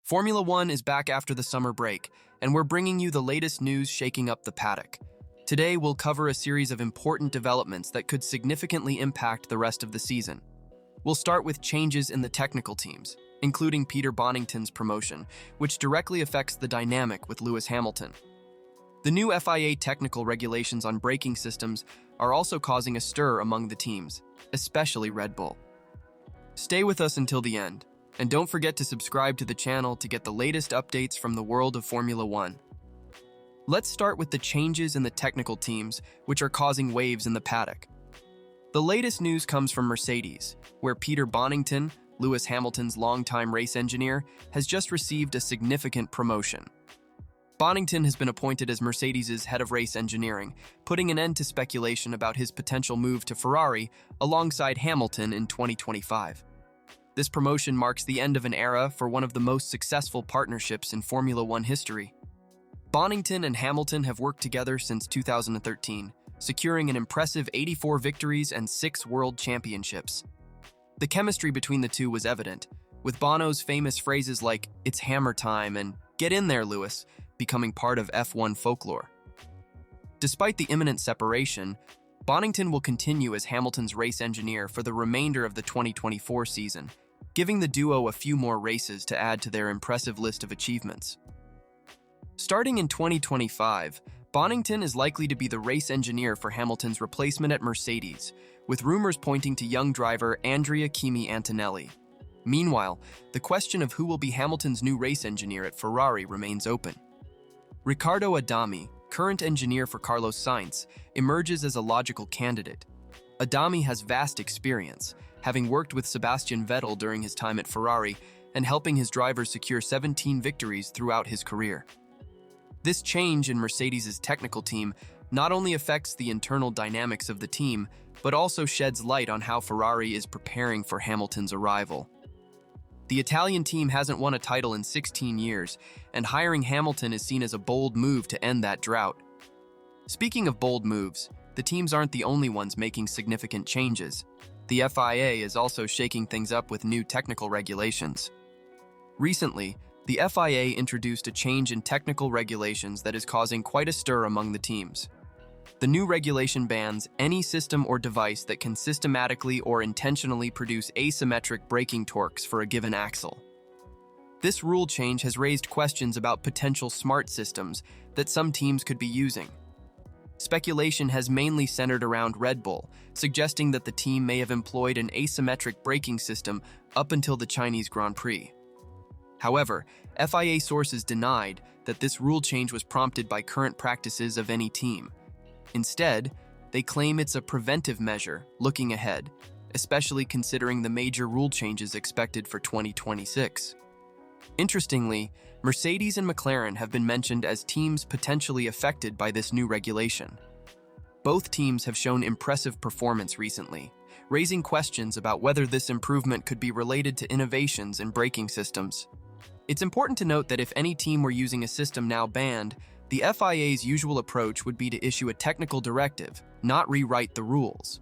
Formula One is back after the summer break, and we're bringing you the latest news shaking up the paddock. Today, we'll cover a series of important developments that could significantly impact the rest of the season. We'll start with changes in the technical teams, including Peter Bonnington's promotion, which directly affects the dynamic with Lewis Hamilton. The new FIA technical regulations on braking systems are also causing a stir among the teams, especially Red Bull. Stay with us until the end, and don't forget to subscribe to the channel to get the latest updates from the world of Formula One. Let's start with the changes in the technical teams, which are causing waves in the paddock. The latest news comes from Mercedes, where Peter Bonnington, Lewis Hamilton's longtime race engineer, has just received a significant promotion. Bonnington has been appointed as Mercedes' head of race engineering, putting an end to speculation about his potential move to Ferrari alongside Hamilton in 2025. This promotion marks the end of an era for one of the most successful partnerships in Formula One history. Bonnington and Hamilton have worked together since 2013, securing an impressive 84 victories and 6 world championships. The chemistry between the two was evident, with Bono's famous phrases like, "It's hammer time" and "Get in there, Lewis," becoming part of F1 folklore. Despite the imminent separation, Bonnington will continue as Hamilton's race engineer for the remainder of the 2024 season, giving the duo a few more races to add to their impressive list of achievements. Starting in 2025, Bonnington is likely to be the race engineer for Hamilton's replacement at Mercedes, with rumors pointing to young driver Andrea Kimi Antonelli. Meanwhile, the question of who will be Hamilton's new race engineer at Ferrari remains open. Riccardo Adami, current engineer for Carlos Sainz, emerges as a logical candidate. Adami has vast experience, having worked with Sebastian Vettel during his time at Ferrari and helping his drivers secure 17 victories throughout his career. This change in Mercedes' technical team not only affects the internal dynamics of the team, but also sheds light on how Ferrari is preparing for Hamilton's arrival. The Italian team hasn't won a title in 16 years, and hiring Hamilton is seen as a bold move to end that drought. Speaking of bold moves, the teams aren't the only ones making significant changes. The FIA is also shaking things up with new technical regulations. Recently, the FIA introduced a change in technical regulations that is causing quite a stir among the teams. The new regulation bans any system or device that can systematically or intentionally produce asymmetric braking torques for a given axle. This rule change has raised questions about potential smart systems that some teams could be using. Speculation has mainly centered around Red Bull, suggesting that the team may have employed an asymmetric braking system up until the Chinese Grand Prix. However, FIA sources denied that this rule change was prompted by current practices of any team. Instead, they claim it's a preventive measure looking ahead, especially considering the major rule changes expected for 2026. Interestingly, Mercedes and McLaren have been mentioned as teams potentially affected by this new regulation. Both teams have shown impressive performance recently, raising questions about whether this improvement could be related to innovations in braking systems. It's important to note that if any team were using a system now banned, the FIA's usual approach would be to issue a technical directive, not rewrite the rules.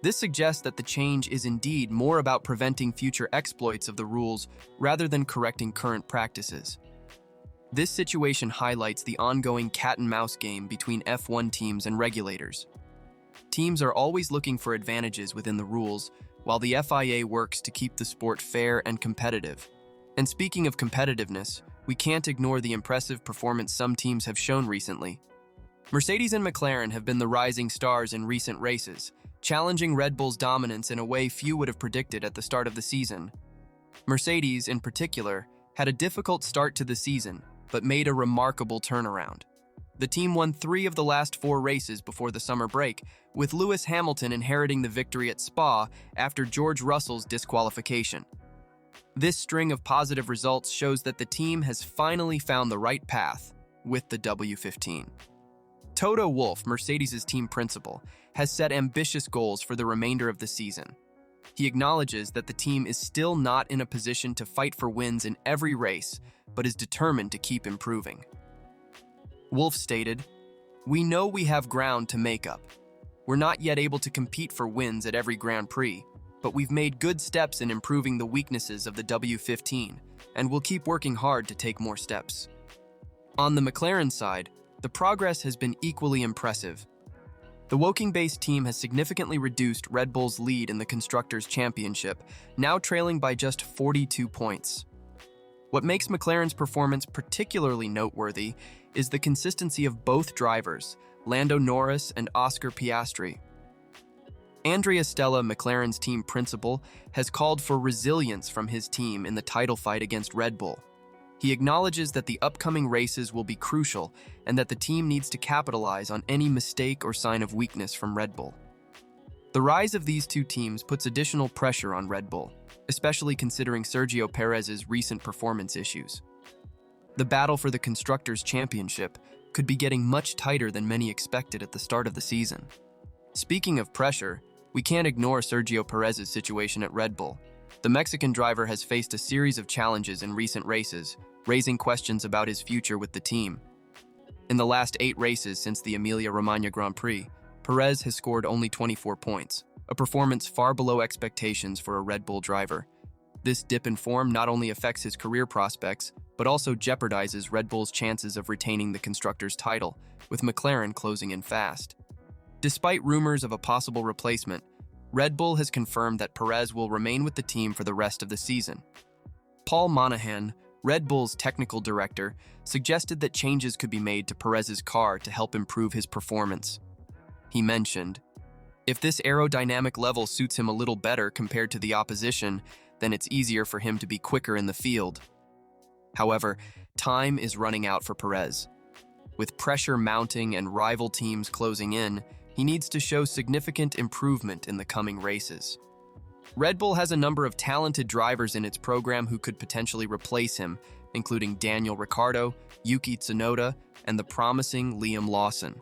This suggests that the change is indeed more about preventing future exploits of the rules rather than correcting current practices. This situation highlights the ongoing cat-and-mouse game between F1 teams and regulators. Teams are always looking for advantages within the rules, while the FIA works to keep the sport fair and competitive. And speaking of competitiveness, we can't ignore the impressive performance some teams have shown recently. Mercedes and McLaren have been the rising stars in recent races, challenging Red Bull's dominance in a way few would have predicted at the start of the season. Mercedes, in particular, had a difficult start to the season, but made a remarkable turnaround. The team won 3 of the last 4 races before the summer break, with Lewis Hamilton inheriting the victory at Spa after George Russell's disqualification. This string of positive results shows that the team has finally found the right path with the W15. Toto Wolff, Mercedes' team principal, has set ambitious goals for the remainder of the season. He acknowledges that the team is still not in a position to fight for wins in every race, but is determined to keep improving. Wolff stated, "We know we have ground to make up. We're not yet able to compete for wins at every Grand Prix, but we've made good steps in improving the weaknesses of the W15, and will keep working hard to take more steps. On the McLaren side, the progress has been equally impressive. The Woking-based team has significantly reduced Red Bull's lead in the Constructors' Championship, now trailing by just 42 points. What makes McLaren's performance particularly noteworthy is the consistency of both drivers, Lando Norris and Oscar Piastri. Andrea Stella, McLaren's team principal, has called for resilience from his team in the title fight against Red Bull. He acknowledges that the upcoming races will be crucial and that the team needs to capitalize on any mistake or sign of weakness from Red Bull. The rise of these two teams puts additional pressure on Red Bull, especially considering Sergio Perez's recent performance issues. The battle for the Constructors' Championship could be getting much tighter than many expected at the start of the season. Speaking of pressure, we can't ignore Sergio Perez's situation at Red Bull. The Mexican driver has faced a series of challenges in recent races, raising questions about his future with the team. In the last 8 races since the Emilia-Romagna Grand Prix, Perez has scored only 24 points, a performance far below expectations for a Red Bull driver. This dip in form not only affects his career prospects, but also jeopardizes Red Bull's chances of retaining the Constructors' title, with McLaren closing in fast. Despite rumors of a possible replacement, Red Bull has confirmed that Perez will remain with the team for the rest of the season. Paul Monahan, Red Bull's technical director, suggested that changes could be made to Perez's car to help improve his performance. He mentioned, "If this aerodynamic level suits him a little better compared to the opposition, then it's easier for him to be quicker in the field." However, time is running out for Perez. With pressure mounting and rival teams closing in, he needs to show significant improvement in the coming races. Red Bull has a number of talented drivers in its program who could potentially replace him, including Daniel Ricciardo, Yuki Tsunoda, and the promising Liam Lawson.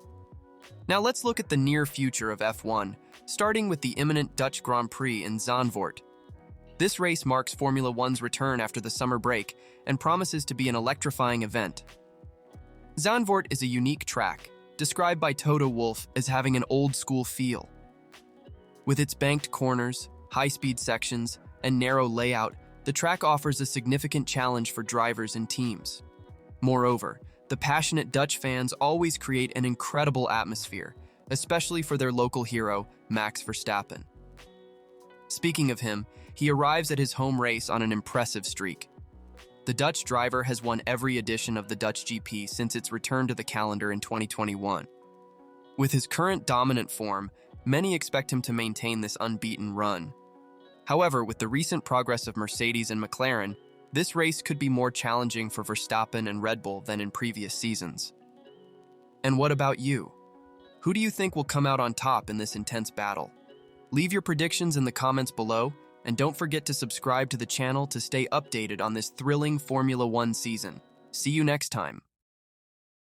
Now let's look at the near future of F1, starting with the imminent Dutch Grand Prix in Zandvoort. This race marks Formula One's return after the summer break and promises to be an electrifying event. Zandvoort is a unique track, described by Toto Wolff as having an old-school feel. With its banked corners, high-speed sections, and narrow layout, the track offers a significant challenge for drivers and teams. Moreover, the passionate Dutch fans always create an incredible atmosphere, especially for their local hero, Max Verstappen. Speaking of him, he arrives at his home race on an impressive streak. The Dutch driver has won every edition of the Dutch GP since its return to the calendar in 2021. With his current dominant form, many expect him to maintain this unbeaten run. However, with the recent progress of Mercedes and McLaren, this race could be more challenging for Verstappen and Red Bull than in previous seasons. And what about you? Who do you think will come out on top in this intense battle? Leave your predictions in the comments below, and don't forget to subscribe to the channel to stay updated on this thrilling Formula One season. See you next time.